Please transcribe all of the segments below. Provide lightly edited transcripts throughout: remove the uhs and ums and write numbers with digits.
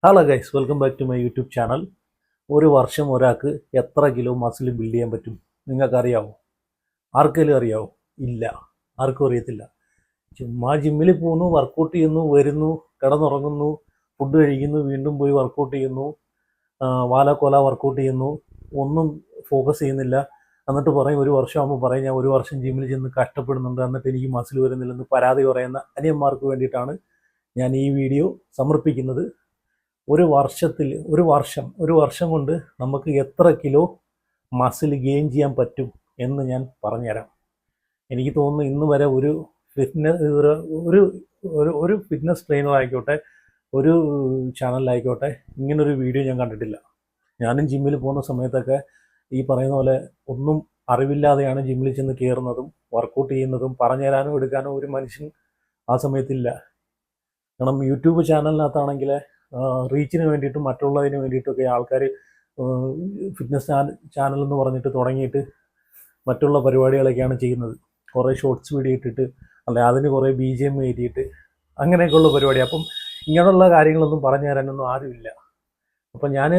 Hello guys, welcome back to my YouTube channel. ഒരു വർഷം ഒരാൾക്ക് എത്ര കിലോ മസിൽ ബിൽഡ് ചെയ്യാൻ പറ്റും നിങ്ങൾക്കറിയാവോ? ആർക്കെങ്കിലും അറിയാവോ? ഇല്ല, ആർക്കും അറിയത്തില്ല. ചുമ്മാ ജിമ്മിൽ പോകുന്നു, വർക്കൗട്ട് ചെയ്യുന്നു, വരുന്നു, കിടന്നുറങ്ങുന്നു, ഫുഡ് കഴിക്കുന്നു, വീണ്ടും പോയി വർക്കൗട്ട് ചെയ്യുന്നു, വാലക്കൊല വർക്കൗട്ട് ചെയ്യുന്നു, ഒന്നും ഫോക്കസ് ചെയ്യുന്നില്ല. എന്നിട്ട് പറയും ഒരു വർഷമാകുമ്പോൾ പറയും ഞാൻ ഒരു വർഷം ജിമ്മിൽ ചെന്ന് കഷ്ടപ്പെടുന്നുണ്ട്, എന്നിട്ട് എനിക്ക് മസിൽ വരുന്നില്ലെന്ന് പരാതി പറയുന്ന അനിയന്മാർക്ക് വേണ്ടിയിട്ടാണ് ഞാൻ ഈ വീഡിയോ സമർപ്പിക്കുന്നത്. ഒരു വർഷം കൊണ്ട് നമുക്ക് എത്ര കിലോ മസിൽ ഗെയിൻ ചെയ്യാൻ പറ്റും എന്ന് ഞാൻ പറഞ്ഞുതരാം. എനിക്ക് തോന്നുന്നു ഇന്ന് വരെ ഒരു ഫിറ്റ്നസ് ഒരു ഒരു ഒരു ഫിറ്റ്നസ് ട്രെയിനർ ആയിക്കോട്ടെ, ഒരു ചാനലിലായിക്കോട്ടെ, ഇങ്ങനൊരു വീഡിയോ ഞാൻ കണ്ടിട്ടില്ല. ഞാനും ജിമ്മിൽ പോകുന്ന സമയത്തൊക്കെ ഈ പറയുന്ന പോലെ ഒന്നും അറിവില്ലാതെയാണ് ജിമ്മിൽ ചെന്ന് കയറുന്നതും വർക്കൗട്ട് ചെയ്യുന്നതും. പറഞ്ഞു തരാനോ എടുക്കാനോ ഒരു മനുഷ്യൻ ആ സമയത്തില്ല. കാരണം യൂട്യൂബ് ചാനലിനകത്താണെങ്കിൽ റീച്ചിന് വേണ്ടിയിട്ടും മറ്റുള്ളതിന് വേണ്ടിയിട്ടൊക്കെ ആൾക്കാർ ഫിറ്റ്നസ് ചാനൽ എന്ന് പറഞ്ഞിട്ട് തുടങ്ങിയിട്ട് മറ്റുള്ള പരിപാടികളൊക്കെയാണ് ചെയ്യുന്നത്. കുറേ ഷോർട്സ് വീഡിയോ ഇട്ടിട്ട്, അല്ലെ അതിന് കുറേ BGM എഴുതിയിട്ട്, അങ്ങനെയൊക്കെയുള്ള പരിപാടി. അപ്പം ഇങ്ങനെയുള്ള കാര്യങ്ങളൊന്നും പറഞ്ഞു തരാനൊന്നും ആരുമില്ല. അപ്പം ഞാൻ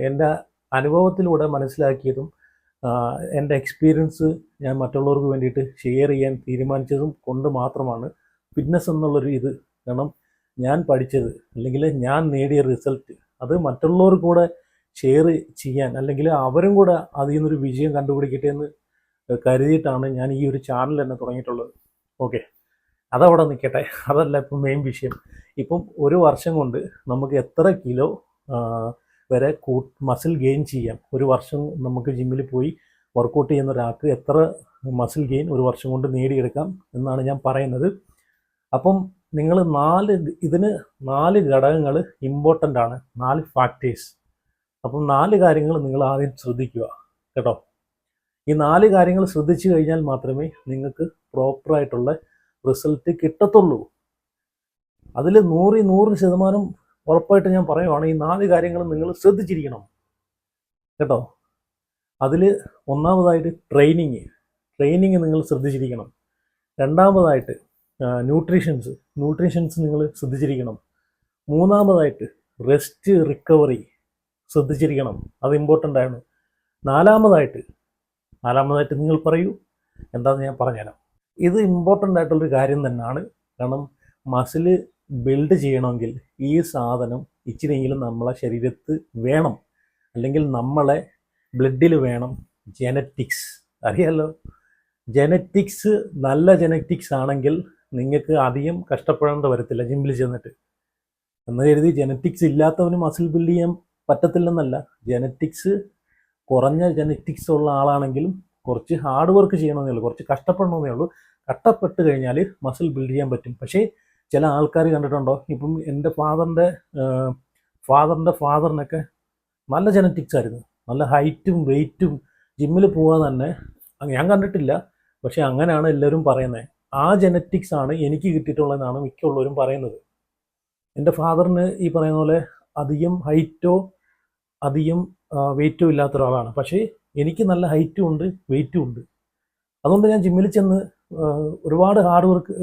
എൻ്റെ അനുഭവത്തിലൂടെ മനസ്സിലാക്കിയതും എൻ്റെ എക്സ്പീരിയൻസ് ഞാൻ മറ്റുള്ളവർക്ക് വേണ്ടിയിട്ട് ഷെയർ ചെയ്യാൻ തീരുമാനിച്ചതും കൊണ്ട് മാത്രമാണ് ഫിറ്റ്നസ് എന്നുള്ളൊരു ഇത്. കാരണം ഞാൻ പഠിച്ചത് അല്ലെങ്കിൽ ഞാൻ നേടിയ റിസൾട്ട് അത് മറ്റുള്ളവർക്ക് കൂടെ ഷെയർ ചെയ്യാൻ, അല്ലെങ്കിൽ അവരും കൂടെ അതിൽ നിന്നൊരു വിജയം കണ്ടുപിടിക്കട്ടെ എന്ന് കരുതിയിട്ടാണ് ഞാൻ ഈ ഒരു ചാനൽ തന്നെ തുടങ്ങിയിട്ടുള്ളത്. ഓക്കെ, അതവിടെ നിൽക്കട്ടെ, അതല്ല ഇപ്പം മെയിൻ വിഷയം. ഇപ്പം ഒരു വർഷം കൊണ്ട് നമുക്ക് എത്ര കിലോ വരെ മസിൽ ഗെയിൻ ചെയ്യാം? ഒരു വർഷം നമുക്ക് ജിമ്മിൽ പോയി വർക്കൗട്ട് ചെയ്യുന്ന ഒരാൾക്ക് എത്ര മസിൽ ഗെയിൻ ഒരു വർഷം കൊണ്ട് നേടിയെടുക്കാം എന്നാണ് ഞാൻ പറയുന്നത്. അപ്പം നിങ്ങൾ ഇതിന് 4 ഘടകങ്ങൾ ഇമ്പോർട്ടൻ്റ് ആണ്, 4 ഫാക്ടേഴ്സ്. അപ്പം 4 കാര്യങ്ങൾ നിങ്ങൾ ആദ്യം ശ്രദ്ധിക്കുക കേട്ടോ. ഈ 4 കാര്യങ്ങൾ ശ്രദ്ധിച്ചു കഴിഞ്ഞാൽ മാത്രമേ നിങ്ങൾക്ക് പ്രോപ്പറായിട്ടുള്ള റിസൾട്ട് കിട്ടത്തുള്ളൂ. അതിൽ 100% ഉറപ്പായിട്ട് ഞാൻ പറയുവാണ്, ഈ 4 കാര്യങ്ങൾ നിങ്ങൾ ശ്രദ്ധിച്ചിരിക്കണം കേട്ടോ. അതിൽ ഒന്നാമതായിട്ട് ട്രെയിനിങ് നിങ്ങൾ ശ്രദ്ധിച്ചിരിക്കണം. രണ്ടാമതായിട്ട് ന്യൂട്രീഷൻസ് നിങ്ങൾ ശ്രദ്ധിച്ചിരിക്കണം. മൂന്നാമതായിട്ട് റെസ്റ്റ് റിക്കവറി ശ്രദ്ധിച്ചിരിക്കണം, അത് ഇമ്പോർട്ടൻ്റ് ആണ്. നാലാമതായിട്ട് നിങ്ങൾ പറയൂ എന്താണെന്ന് ഞാൻ പറഞ്ഞുതരാം. ഇത് ഇമ്പോർട്ടൻ്റ് ആയിട്ടുള്ളൊരു കാര്യം തന്നെയാണ്. കാരണം മസിൽ ബിൽഡ് ചെയ്യണമെങ്കിൽ ഈ സാധനം ഇച്ചിരിയെങ്കിലും നമ്മളെ ശരീരത്ത് വേണം, അല്ലെങ്കിൽ നമ്മളെ ബ്ലഡിൽ വേണം. ജെനറ്റിക്സ് അറിയാലോ, ജെനറ്റിക്സ് നല്ല ജെനറ്റിക്സ് ആണെങ്കിൽ നിങ്ങൾക്ക് അധികം കഷ്ടപ്പെടേണ്ട വരത്തില്ല ജിമ്മിൽ ചെന്നിട്ട്. എന്ന് കരുതി ജെനറ്റിക്സ് ഇല്ലാത്തവന് മസിൽ ബിൽഡ് ചെയ്യാൻ പറ്റത്തില്ലെന്നല്ല. കുറഞ്ഞ ജെനറ്റിക്സ് ഉള്ള ആളാണെങ്കിലും കുറച്ച് ഹാർഡ് വർക്ക് ചെയ്യണമെന്നേ ഉള്ളൂ, കുറച്ച് കഷ്ടപ്പെടണമെന്നേ ഉള്ളൂ. കഷ്ടപ്പെട്ട് കഴിഞ്ഞാൽ മസിൽ ബിൽഡ് ചെയ്യാൻ പറ്റും. പക്ഷേ ചില ആൾക്കാർ കണ്ടിട്ടുണ്ടോ, ഇപ്പം എൻ്റെ ഫാദറിനൊക്കെ നല്ല ജെനറ്റിക്സ് ആയിരുന്നു, നല്ല ഹൈറ്റും വെയിറ്റും. ജിമ്മിൽ പോകാൻ തന്നെ ഞാൻ കണ്ടിട്ടില്ല, പക്ഷെ അങ്ങനെയാണ് എല്ലാവരും പറയുന്നത്. ആ ജെനറ്റിക്സ് ആണ് എനിക്ക് കിട്ടിയിട്ടുള്ളതെന്നാണ് മിക്കുള്ളവരും പറയുന്നത്. എൻ്റെ ഫാദറിന് ഈ പറയുന്ന പോലെ അധികം ഹൈറ്റോ അധികം വെയിറ്റോ ഇല്ലാത്ത ഒരാളാണ്. പക്ഷേ എനിക്ക് നല്ല ഹൈറ്റും ഉണ്ട് വെയിറ്റും ഉണ്ട്. അതുകൊണ്ട് ഞാൻ ജിമ്മിൽ ചെന്ന് ഒരുപാട് ഹാർഡ് വർക്ക്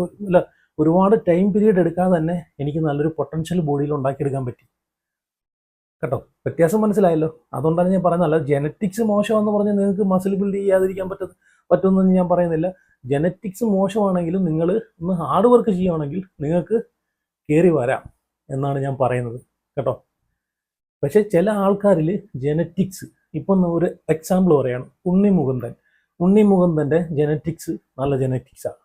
ഒരുപാട് ടൈം പീരീഡ് എടുക്കാതെ തന്നെ എനിക്ക് നല്ലൊരു പൊട്ടൻഷ്യൽ ബോഡിയിൽ ഉണ്ടാക്കിയെടുക്കാൻ പറ്റി കേട്ടോ. വ്യത്യാസം മനസ്സിലായല്ലോ? അതുകൊണ്ടാണ് ഞാൻ പറയുന്നത്. ജെനറ്റിക്സ് മോശമാണെന്ന് പറഞ്ഞാൽ നിങ്ങൾക്ക് മസിൽ ബിൽഡ് ചെയ്യാതിരിക്കാൻ പറ്റുമെന്ന് ഞാൻ പറയുന്നില്ല. ജെനറ്റിക്സ് മോശമാണെങ്കിലും നിങ്ങൾ ഒന്ന് ഹാർഡ് വർക്ക് ചെയ്യുകയാണെങ്കിൽ നിങ്ങൾക്ക് കയറി വരാം എന്നാണ് ഞാൻ പറയുന്നത് കേട്ടോ. പക്ഷേ ചില ആൾക്കാരിൽ ജെനറ്റിക്സ്, ഇപ്പം ഒരു എക്സാമ്പിൾ പറയുകയാണ്, ഉണ്ണി മുകുന്ദൻ്റെ ജെനറ്റിക്സ് നല്ല ജെനറ്റിക്സാണ്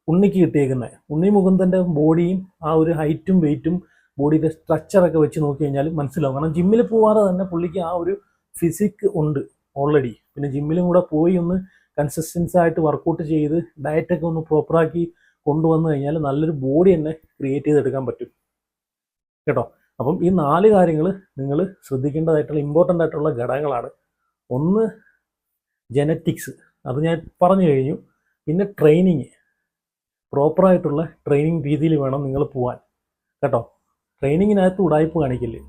ഉണ്ണിക്ക് കിട്ടിയേക്കുന്നത്. ഉണ്ണി മുകുന്ദൻ്റെ ബോഡിയും ആ ഒരു ഹൈറ്റും വെയിറ്റും ബോഡിയുടെ സ്ട്രക്ചറൊക്കെ വെച്ച് നോക്കി കഴിഞ്ഞാൽ മനസ്സിലാവും. കാരണം ജിമ്മിൽ പോകാതെ തന്നെ പുള്ളിക്ക് ആ ഒരു ഫിസിക് ഉണ്ട് ഓൾറെഡി. പിന്നെ ജിമ്മിലും കൂടെ പോയി ഒന്ന് കൺസിസ്റ്റൻസി ആയിട്ട് വർക്കൗട്ട് ചെയ്ത് ഡയറ്റൊക്കെ ഒന്ന് പ്രോപ്പറാക്കി കൊണ്ടുവന്നു കഴിഞ്ഞാൽ നല്ലൊരു ബോഡി തന്നെ ക്രിയേറ്റ് ചെയ്തെടുക്കാൻ പറ്റും കേട്ടോ. അപ്പം ഈ 4 കാര്യങ്ങൾ നിങ്ങൾ ശ്രദ്ധിക്കേണ്ടതായിട്ടുള്ള ഇമ്പോർട്ടൻ്റ് ആയിട്ടുള്ള ഘടകങ്ങളാണ്. ഒന്ന് ജെനറ്റിക്സ്, അത് ഞാൻ പറഞ്ഞു കഴിഞ്ഞു. പിന്നെ പ്രോപ്പറായിട്ടുള്ള ട്രെയിനിങ് രീതിയിൽ വേണം നിങ്ങൾ പോകാൻ കേട്ടോ. ട്രെയിനിങ്ങിനകത്ത് ഉടായ്പ കാണിക്കില്ലേ.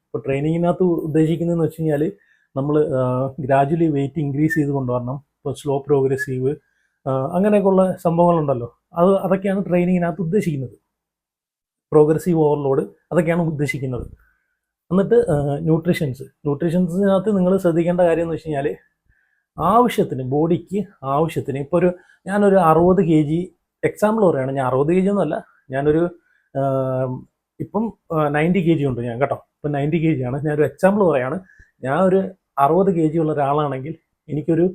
ഇപ്പോൾ ട്രെയിനിങ്ങിനകത്ത് ഉദ്ദേശിക്കുന്നതെന്ന് വെച്ച് കഴിഞ്ഞാൽ നമ്മൾ ഗ്രാജുവലി വെയിറ്റ് ഇൻക്രീസ് ചെയ്ത് കൊണ്ടുവരണം. ഇപ്പോൾ സ്ലോ പ്രോഗ്രസീവ് അങ്ങനെയൊക്കെയുള്ള സംഭവങ്ങളുണ്ടല്ലോ, അതൊക്കെയാണ് ട്രെയിനിങ്ങിനകത്ത് ഉദ്ദേശിക്കുന്നത്. പ്രോഗ്രസീവ് ഓവർലോഡ്, അതൊക്കെയാണ് ഉദ്ദേശിക്കുന്നത്. എന്നിട്ട് ന്യൂട്രീഷൻസിനകത്ത് നിങ്ങൾ ശ്രദ്ധിക്കേണ്ട കാര്യം എന്ന് വെച്ച് കഴിഞ്ഞാൽ ആവശ്യത്തിന്, ബോഡിക്ക് ആവശ്യത്തിന്, ഇപ്പോൾ ഞാനൊരു 60 kg എക്സാമ്പിൾ പറയുകയാണ്, ഞാൻ 60 kg ഒന്നുമല്ല, ഞാനൊരു ഇപ്പം 90 kg ഉണ്ട് ഞാൻ കേട്ടോ, ഇപ്പം 90 kg ആണ്. ഞാനൊരു എക്സാമ്പിൾ പറയുകയാണ്, ഞാൻ ഒരു 60 kg ഉള്ള ഒരാളാണെങ്കിൽ എനിക്കൊരു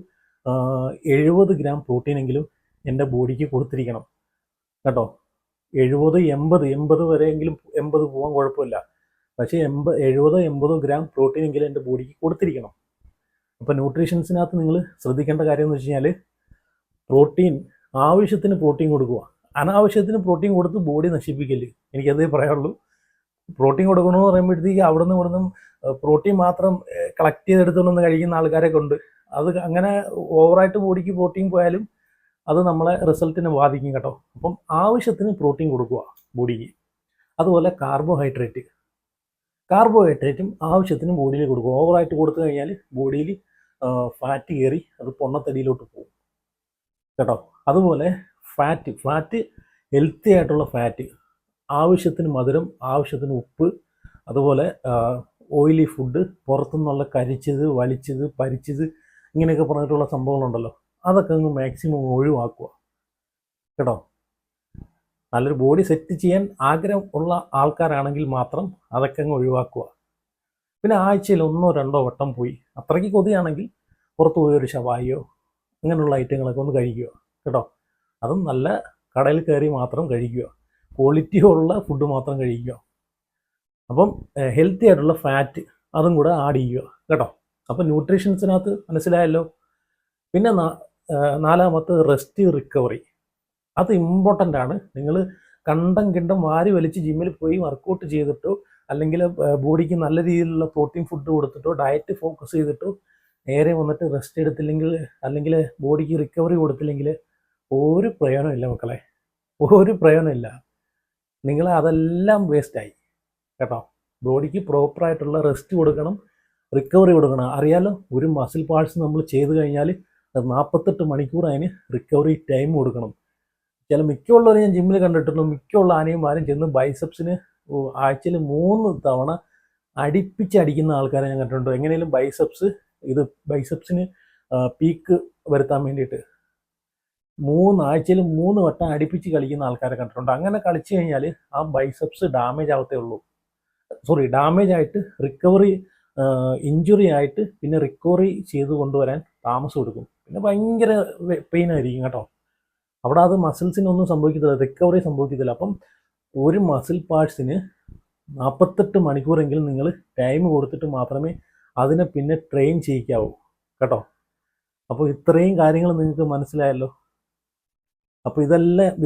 70 gram പ്രോട്ടീനെങ്കിലും എൻ്റെ ബോഡിക്ക് കൊടുത്തിരിക്കണം കേട്ടോ. 70 വരെയെങ്കിലും, 80 പോകാൻ കുഴപ്പമില്ല, പക്ഷേ 70-80 gram പ്രോട്ടീനെങ്കിലും എൻ്റെ ബോഡിക്ക് കൊടുത്തിരിക്കണം. അപ്പോൾ ന്യൂട്രീഷൻസിനകത്ത് നിങ്ങൾ ശ്രദ്ധിക്കേണ്ട കാര്യം എന്ന് വെച്ച് കഴിഞ്ഞാൽ പ്രോട്ടീൻ, ആവശ്യത്തിന് പ്രോട്ടീൻ കൊടുക്കുക. അനാവശ്യത്തിന് പ്രോട്ടീൻ കൊടുത്ത് ബോഡി നശിപ്പിക്കല്, എനിക്കതേ പറയാനുള്ളൂ. പ്രോട്ടീൻ കൊടുക്കണമെന്ന് പറയുമ്പോഴത്തേക്ക് അവിടെ നിന്നും പ്രോട്ടീൻ മാത്രം കളക്ട് ചെയ്തെടുത്തുകൊണ്ടൊന്ന് കഴിക്കുന്ന ആൾക്കാരൊക്കെ ഉണ്ട്. അത് അങ്ങനെ ഓവറായിട്ട് ബോഡിക്ക് പ്രോട്ടീൻ പോയാലും അത് നമ്മളെ റിസൾട്ടിനെ ബാധിക്കും കേട്ടോ. അപ്പം ആവശ്യത്തിന് പ്രോട്ടീൻ കൊടുക്കുക ബോഡിക്ക്. അതുപോലെ കാർബോഹൈഡ്രേറ്റും ആവശ്യത്തിന് ബോഡിയിൽ കൊടുക്കുക. ഓവറായിട്ട് കൊടുത്തു കഴിഞ്ഞാൽ ബോഡിയിൽ ഫാറ്റ് കയറി അത് പൊണ്ണത്തടിയിലോട്ട് പോകും കേട്ടോ. അതുപോലെ ഫാറ്റ് ഹെൽത്തി ആയിട്ടുള്ള ഫാറ്റ്, ആവശ്യത്തിന് മധുരം, ആവശ്യത്തിന് ഉപ്പ്, അതുപോലെ ഓയിലി ഫുഡ്, പുറത്തുനിന്നുള്ള കരിച്ചത്, വലിച്ചത്, പരിച്ചത്, ഇങ്ങനെയൊക്കെ പറഞ്ഞിട്ടുള്ള സംഭവങ്ങളുണ്ടല്ലോ, അതൊക്കെ അങ്ങ് മാക്സിമം ഒഴിവാക്കുക കേട്ടോ. നല്ലൊരു ബോഡി സെറ്റ് ചെയ്യാൻ ആഗ്രഹം ഉള്ള ആൾക്കാരാണെങ്കിൽ മാത്രം അതൊക്കെ അങ്ങ് ഒഴിവാക്കുക. പിന്നെ ആഴ്ചയിൽ 1-2 വട്ടം പോയി, അത്രയ്ക്ക് കൊതിയാണെങ്കിൽ പുറത്ത് പോയി ഒരു ഷവായിയോ അങ്ങനെയുള്ള ഐറ്റങ്ങളൊക്കെ ഒന്ന് കഴിക്കുക കേട്ടോ. അതും നല്ല കടയിൽ കയറി മാത്രം കഴിക്കുക, ക്വാളിറ്റി ഉള്ള ഫുഡ് മാത്രം കഴിക്കുക. അപ്പം ഹെൽത്തി ആയിട്ടുള്ള ഫാറ്റ് അതും കൂടെ ആഡ് ചെയ്യുക കേട്ടോ. അപ്പം ന്യൂട്രീഷൻസിനകത്ത് മനസ്സിലായല്ലോ. പിന്നെ 4-മത്തെ റെസ്റ്റ് റിക്കവറി, അത് ഇമ്പോർട്ടൻ്റ് ആണ്. നിങ്ങൾ കണ്ടം വാരി വലിച്ച് ജിമ്മിൽ പോയി വർക്കൗട്ട് ചെയ്തിട്ടോ, അല്ലെങ്കിൽ ബോഡിക്ക് നല്ല രീതിയിലുള്ള പ്രോട്ടീൻ ഫുഡ് കൊടുത്തിട്ടോ, ഡയറ്റ് ഫോക്കസ് ചെയ്തിട്ടോ നേരെ വന്നിട്ട് റെസ്റ്റ് എടുത്തില്ലെങ്കിൽ, അല്ലെങ്കിൽ ബോഡിക്ക് റിക്കവറി കൊടുത്തില്ലെങ്കിൽ ഒരു പ്രയോജനമില്ല മക്കളെ, ഒരു പ്രയോജനമില്ല. നിങ്ങൾ അതെല്ലാം വേസ്റ്റായി കേട്ടോ. ബോഡിക്ക് പ്രോപ്പറായിട്ടുള്ള റെസ്റ്റ് കൊടുക്കണം, റിക്കവറി കൊടുക്കണം. അറിയാലോ, ഒരു മസിൽ പാർട്സ് നമ്മൾ ചെയ്ത് കഴിഞ്ഞാൽ 48 മണിക്കൂർ അതിന് റിക്കവറി ടൈം കൊടുക്കണം. മിക്കുള്ളവർ ഞാൻ ജിമ്മിൽ കണ്ടിട്ടുണ്ട്, മിക്കുള്ള ആനയുമാരും ചെന്ന് ബൈസെപ്സിന് ആഴ്ചയിൽ 3 തവണ അടിപ്പിച്ചടിക്കുന്ന ആൾക്കാരെ ഞാൻ കണ്ടിട്ടുണ്ട്. എങ്ങനെയും ബൈസെപ്സിന് പീക്ക് വരുത്താൻ വേണ്ടിയിട്ട് ആഴ്ചയിൽ 3 വട്ടം അടുപ്പിച്ച് കളിക്കുന്ന ആൾക്കാരെ കണ്ടിട്ടുണ്ട്. അങ്ങനെ കളിച്ചു കഴിഞ്ഞാൽ ആ ബൈസെപ്സ് ഡാമേജ് ആവത്തേ ഉള്ളൂ. ഡാമേജ് ആയിട്ട് റിക്കവറി, ഇഞ്ചുറി ആയിട്ട് പിന്നെ റിക്കവറി ചെയ്ത് കൊണ്ടുവരാൻ താമസം എടുക്കും. പിന്നെ ഭയങ്കര പെയിൻ ആയിരിക്കും കേട്ടോ. അവിടെ അത് മസിൽസിനൊന്നും സംഭവിക്കത്തില്ല, റിക്കവറി സംഭവിക്കത്തില്ല. അപ്പം ഒരു മസിൽ പാർട്സിന് 48 മണിക്കൂറെങ്കിലും നിങ്ങൾ ടൈം കൊടുത്തിട്ട് മാത്രമേ അതിനെ പിന്നെ ട്രെയിൻ ചെയ്യിക്കാവൂ കേട്ടോ. അപ്പോൾ ഇത്രയും കാര്യങ്ങൾ നിങ്ങൾക്ക് മനസ്സിലായല്ലോ. അപ്പോൾ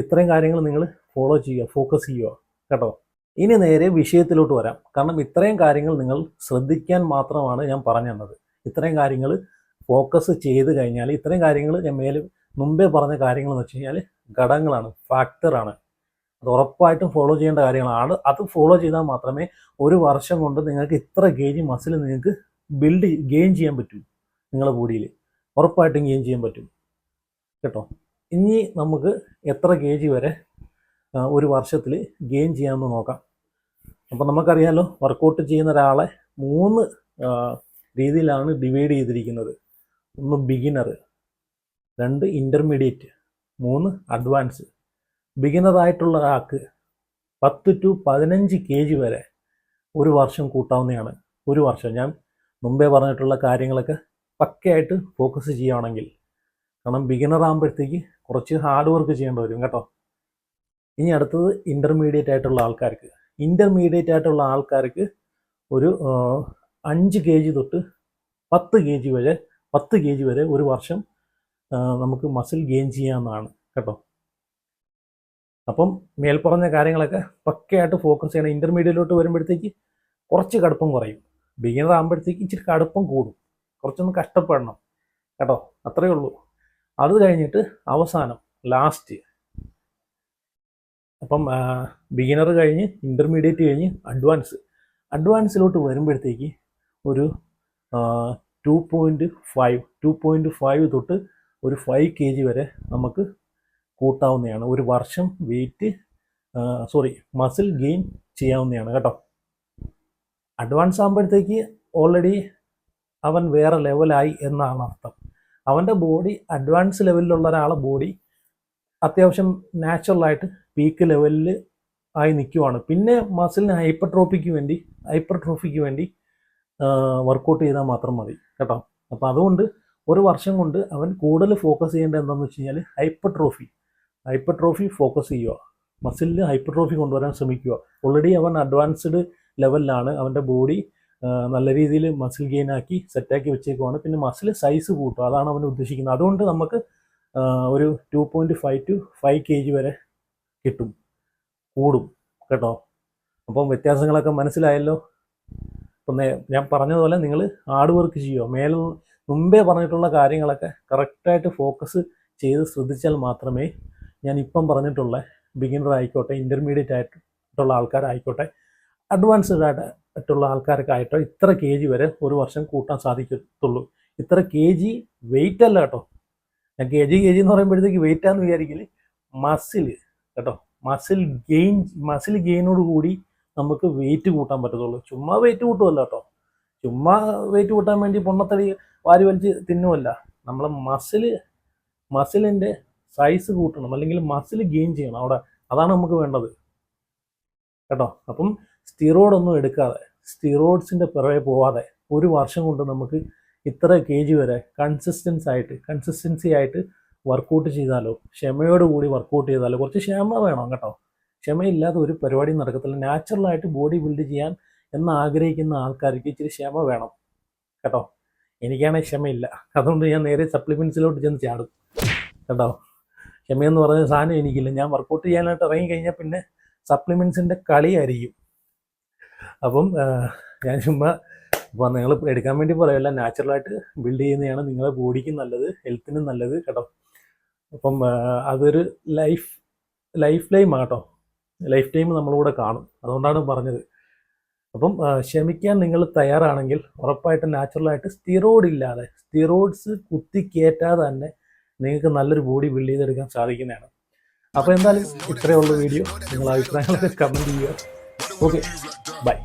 ഇത്രയും കാര്യങ്ങൾ നിങ്ങൾ ഫോളോ ചെയ്യുക, ഫോക്കസ് ചെയ്യുക കേട്ടോ. ഇനി നേരെ വിഷയത്തിലോട്ട് വരാം. കാരണം ഇത്രയും കാര്യങ്ങൾ നിങ്ങൾ ശ്രദ്ധിക്കാൻ മാത്രമാണ് ഞാൻ പറഞ്ഞു തന്നത്. ഇത്രയും കാര്യങ്ങൾ ഫോക്കസ് ചെയ്ത് കഴിഞ്ഞാൽ, ഇത്രയും കാര്യങ്ങൾ ഞാൻ മുമ്പേ പറഞ്ഞ കാര്യങ്ങൾ എന്ന് വെച്ച് കഴിഞ്ഞാൽ ഘടകങ്ങളാണ്, ഫാക്ടറാണ്. അത് ഉറപ്പായിട്ടും ഫോളോ ചെയ്യേണ്ട കാര്യങ്ങളാണ്. അത് ഫോളോ ചെയ്താൽ മാത്രമേ ഒരു വർഷം കൊണ്ട് നിങ്ങൾക്ക് ഇത്ര കെജി മസിൽ നിങ്ങൾക്ക് ഗെയിൻ ചെയ്യാൻ പറ്റും. നിങ്ങളുടെ ബോഡിയിൽ ഉറപ്പായിട്ടും ഗെയിൻ ചെയ്യാൻ പറ്റും കേട്ടോ. ഇനി നമുക്ക് എത്ര കെജി വരെ ഒരു വർഷത്തിൽ ഗെയിൻ ചെയ്യാമെന്ന് നോക്കാം. അപ്പം നമുക്കറിയാമല്ലോ, വർക്കൗട്ട് ചെയ്യുന്ന ഒരാളെ 3 രീതിയിലാണ് ഡിവൈഡ് ചെയ്തിരിക്കുന്നത്. 1 ബിഗിനർ, 2 ഇൻ്റർമീഡിയറ്റ്, 3 അഡ്വാൻസ്. ബിഗിനറായിട്ടുള്ള ആൾക്ക് 10-15 kg വരെ ഒരു വർഷം കൂട്ടാവുന്നതാണ്. ഒരു വർഷം ഞാൻ മുമ്പേ പറഞ്ഞിട്ടുള്ള കാര്യങ്ങളൊക്കെ പക്കയായിട്ട് ഫോക്കസ് ചെയ്യുകയാണെങ്കിൽ. കാരണം ബിഗിനർ ആകുമ്പോഴത്തേക്ക് കുറച്ച് ഹാർഡ് വർക്ക് ചെയ്യേണ്ടി വരും കേട്ടോ. ഇനി അടുത്തത് ഇൻ്റർമീഡിയറ്റ് ആയിട്ടുള്ള ആൾക്കാർക്ക് ഒരു 5 kg തൊട്ട് 10 kg വരെ ഒരു വർഷം നമുക്ക് മസിൽ ഗെയിൻ ചെയ്യാവുന്നതാണ് കേട്ടോ. അപ്പം മേൽപ്പറഞ്ഞ കാര്യങ്ങളൊക്കെ പക്കയായിട്ട് ഫോക്കസ് ചെയ്യണം. ഇൻ്റർമീഡിയറ്റിലോട്ട് വരുമ്പോഴത്തേക്ക് കുറച്ച് കടുപ്പം കുറയും. ബിഗിനർ ആകുമ്പോഴത്തേക്ക് ഇച്ചിരി കടുപ്പം കൂടും, കുറച്ചൊന്ന് കഷ്ടപ്പെടണം കേട്ടോ. അത്രയേ ഉള്ളൂ. അത് കഴിഞ്ഞിട്ട് അവസാനം ലാസ്റ്റ്, അപ്പം ബിഗിനർ കഴിഞ്ഞ് ഇൻ്റർമീഡിയറ്റ് കഴിഞ്ഞ് അഡ്വാൻസിലോട്ട് വരുമ്പോഴത്തേക്ക് ഒരു 2.5 തൊട്ട് ഒരു 5 kg വരെ നമുക്ക് കൂട്ടാവുന്നതാണ്. ഒരു വർഷം വെയിറ്റ് മസിൽ ഗെയിൻ ചെയ്യാവുന്നതാണ് കേട്ടോ. അഡ്വാൻസ് ആകുമ്പോഴത്തേക്ക് ഓൾറെഡി അവൻ വേറെ ലെവലായി എന്നാണ് അർത്ഥം. അവൻ്റെ ബോഡി അഡ്വാൻസ് ലെവലിലുള്ള ഒരാളെ ബോഡി അത്യാവശ്യം നാച്ചുറലായിട്ട് പീക്ക് ലെവലിൽ ആയി നിൽക്കുവാണ്. പിന്നെ മസിലിന് ഹൈപ്പർട്രോഫിക്ക് വേണ്ടി വർക്കൗട്ട് ചെയ്താൽ മാത്രം മതി കേട്ടോ. അപ്പോൾ അതുകൊണ്ട് ഒരു വർഷം കൊണ്ട് അവൻ കൂടുതൽ ഫോക്കസ് ചെയ്യേണ്ടത് എന്താണെന്ന് വെച്ച് കഴിഞ്ഞാൽ ഹൈപ്പർട്രോഫി ഫോക്കസ് ചെയ്യുക, മസിലിന് ഹൈപ്പർട്രോഫി കൊണ്ടുവരാൻ ശ്രമിക്കുക. ഓൾറെഡി അവൻ അഡ്വാൻസ്ഡ് ലെവലിലാണ്, അവൻ്റെ ബോഡി നല്ല രീതിയിൽ മസിൽ ഗെയിൻ ആക്കി സെറ്റാക്കി വെച്ചേക്കുവാണ്. പിന്നെ മസിൽ സൈസ് കൂട്ടുക, അതാണ് അവൻ ഉദ്ദേശിക്കുന്നത്. അതുകൊണ്ട് നമുക്ക് ഒരു 2.5 to 5 kg വരെ കൂടും കേട്ടോ. അപ്പം വ്യത്യാസങ്ങളൊക്കെ മനസ്സിലായല്ലോ. അപ്പം ഞാൻ പറഞ്ഞതുപോലെ നിങ്ങൾ ഹാർഡ് വർക്ക് ചെയ്യുക. മുമ്പേ പറഞ്ഞിട്ടുള്ള കാര്യങ്ങളൊക്കെ കറക്റ്റായിട്ട് ഫോക്കസ് ചെയ്ത് ശ്രദ്ധിച്ചാൽ മാത്രമേ ഞാൻ ഇപ്പം പറഞ്ഞിട്ടുള്ള ബിഗിനർ ആയിക്കോട്ടെ, ഇൻ്റർമീഡിയറ്റ് ആയിട്ടുള്ള ആൾക്കാരായിക്കോട്ടെ, അഡ്വാൻസ്ഡ് ആയിട്ടുള്ള ആൾക്കാരൊക്കെ ആയിട്ടോ ഇത്ര kg വരെ ഒരു വർഷം കൂട്ടാൻ സാധിക്കത്തുള്ളൂ. ഇത്ര kg വെയിറ്റ് അല്ല കേട്ടോ. ഞാൻ kg എന്ന് പറയുമ്പോഴത്തേക്ക് വെയിറ്റാന്ന് വിചാരിക്കില്ല, മസിൽ കേട്ടോ. മസിൽ ഗെയിനോട് കൂടി നമുക്ക് വെയിറ്റ് കൂട്ടാൻ പറ്റത്തുള്ളൂ. ചുമ്മാ വെയിറ്റ് കൂട്ടുമല്ല കേട്ടോ. ചുമ്മാ വെയിറ്റ് കൂട്ടാൻ വേണ്ടി പൊണ്ണത്തടി വാരി വലിച്ച് തിന്നുമല്ല. നമ്മളെ മസിലിൻ്റെ സൈസ് കൂട്ടണം, അല്ലെങ്കിൽ മസിൽ ഗെയിൻ ചെയ്യണം അവിടെ. അതാണ് നമുക്ക് വേണ്ടത് കേട്ടോ. അപ്പം സ്റ്റിറോയിഡൊന്നും എടുക്കാതെ, സ്റ്റിറോയിഡ്സിൻ്റെ പിറകെ പോവാതെ ഒരു വർഷം കൊണ്ട് നമുക്ക് ഇത്ര kg വരെ കൺസിസ്റ്റൻസി ആയിട്ട് വർക്കൗട്ട് ചെയ്താലോ, ക്ഷമയോടുകൂടി വർക്കൗട്ട് ചെയ്താലോ. കുറച്ച് ക്ഷമ വേണം കേട്ടോ. ക്ഷമയില്ലാതെ ഒരു പരിപാടിയും നടക്കത്തില്ല. നാച്ചുറലായിട്ട് ബോഡി ബിൽഡ് ചെയ്യാൻ എന്ന് ആഗ്രഹിക്കുന്ന ആൾക്കാർക്ക് ഇച്ചിരി ക്ഷമ വേണം കേട്ടോ. എനിക്കാണെങ്കിൽ ക്ഷമയില്ല, അതുകൊണ്ട് ഞാൻ നേരെ സപ്ലിമെൻറ്റ്സിലോട്ട് ചെന്ന് ചാടും കേട്ടോ. ക്ഷമയെന്ന് പറഞ്ഞ സാധനം എനിക്കില്ല. ഞാൻ വർക്കൗട്ട് ചെയ്യാനായിട്ട് ഇറങ്ങിക്കഴിഞ്ഞാൽ പിന്നെ സപ്ലിമെൻറ്റ്സിൻ്റെ കളിയായിരിക്കും. അപ്പം ഞാൻ ചുമ്മാ അപ്പോൾ നിങ്ങൾ എടുക്കാൻ വേണ്ടി പറയല്ല, നാച്ചുറലായിട്ട് ബിൽഡ് ചെയ്യുന്നതാണ് നിങ്ങളുടെ ബോഡിക്ക് നല്ലത്, ഹെൽത്തിനും നല്ലത് കേട്ടോ. അപ്പം അതൊരു ലൈഫ് ടൈം ആട്ടോ. ലൈഫ് ടൈം നമ്മളിവിടെ കാണും, അതുകൊണ്ടാണ് പറഞ്ഞത്. അപ്പം ക്ഷമിക്കാൻ നിങ്ങൾ തയ്യാറാണെങ്കിൽ ഉറപ്പായിട്ടും നാച്ചുറലായിട്ട് സ്റ്റിറോയിഡ്സ് കുത്തിക്കയറ്റാതെ തന്നെ നിങ്ങൾക്ക് നല്ലൊരു ബോഡി ബിൽഡ് ചെയ്തെടുക്കാൻ സാധിക്കുന്നതാണ്. അപ്പോൾ എന്തായാലും ഇത്രയേ ഉള്ളൂ വീഡിയോ. നിങ്ങളുടെ അഭിപ്രായങ്ങളൊക്കെ കമൻറ്റ് ചെയ്യുക. Okay, by.